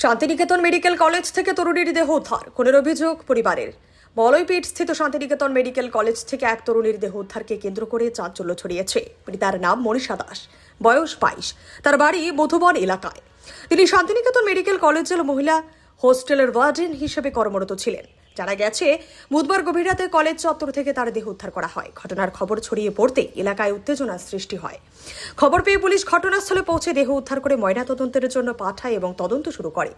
Santiniketan medical college থেকে তরুণীর দেহ উদ্ধার। খুনের অভিযোগ পরিবারের। বলয়পীঠ স্থিত শান্তিনিকেতন মেডিকেল কলেজ থেকে এক তরুণীর দেহ উদ্ধারকে কেন্দ্র করে চাঞ্চল্য ছড়িয়েছে। মৃতার নাম মনীষা দাস, বয়স 22। তার বাড়ি মধুবন এলাকায়। তিনি শান্তিনিকেতন মেডিকেল কলেজের মহিলা হোস্টেলের ওয়ার্ডেন হিসেবে কর্মরত ছিলেন। জানা গেছে, বুধবার গভীর রাতে কলেজ চত্বর থেকে তার দেহ উদ্ধার করা হয়। ঘটনার খবর ছড়িয়ে পড়তে এলাকায় উত্তেজনার সৃষ্টি হয়। খবর পেয়ে পুলিশ ঘটনাস্থলে পৌঁছে দেহ উদ্ধার করে ময়নাতদন্তের জন্য পাঠায় এবং তদন্ত শুরু করে।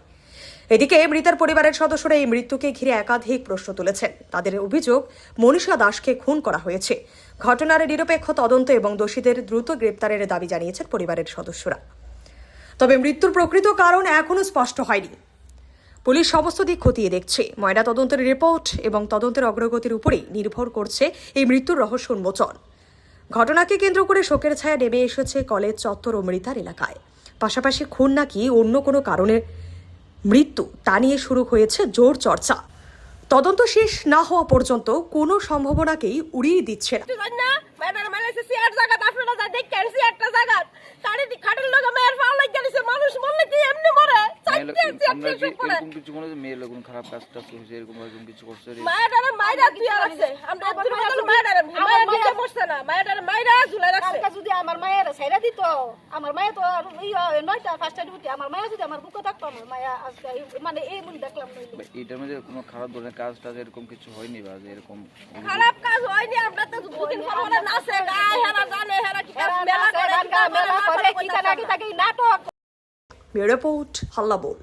এদিকে মৃতার পরিবারের সদস্যরা এই মৃত্যুকে ঘিরে একাধিক প্রশ্ন তুলেছেন। তাদের অভিযোগ, মনীষা দাসকে খুন করা হয়েছে। ঘটনার নিরপেক্ষ তদন্ত এবং দোষীদের দ্রুত গ্রেপ্তারের দাবি জানিয়েছেন পরিবারের সদস্যরা। তবে মৃত্যুর প্রকৃত কারণ এখনো স্পষ্ট হয়নি। পুলিশ সমস্ত দিক খতিয়ে দেখছে। ময়নাতদন্তের রিপোর্ট এবং তদন্তের অগ্রগতির উপরেই নির্ভর করছে এই মৃত্যুর রহস্য উন্মোচন। ঘটনাকে কেন্দ্র করে শোকের ছায়া নেমে এসেছে কলেজ চত্বর ও মৃতার এলাকায়। পাশাপাশি খুন নাকি অন্য কোনো কারণে মৃত্যু তা নিয়ে শুরু হয়েছে জোর চর্চা। তদন্ত শেষ না হওয়া পর্যন্ত কোনো সম্ভাবনাকেই উড়িয়ে দিচ্ছে না। আমার মায়ের ছেড়ে দিত, আমার মায়ের তো নয়টা ফার্স্ট আমার মায়ের যদি আমার বুকে থাকতো, আমার মায়া মানে এই মনে দেখলাম এটার মধ্যে কোনো খারাপ ধরনের কাজ টাজ এরকম কিছু হয়নি বা এরকম খারাপ কাজ হয়নি। আমরা তো দুদিন পরে নাচে গায়, হেরা জানে হেরা কি মেলা করে কি নাটক। রিপোর্ট হাল্লা বল।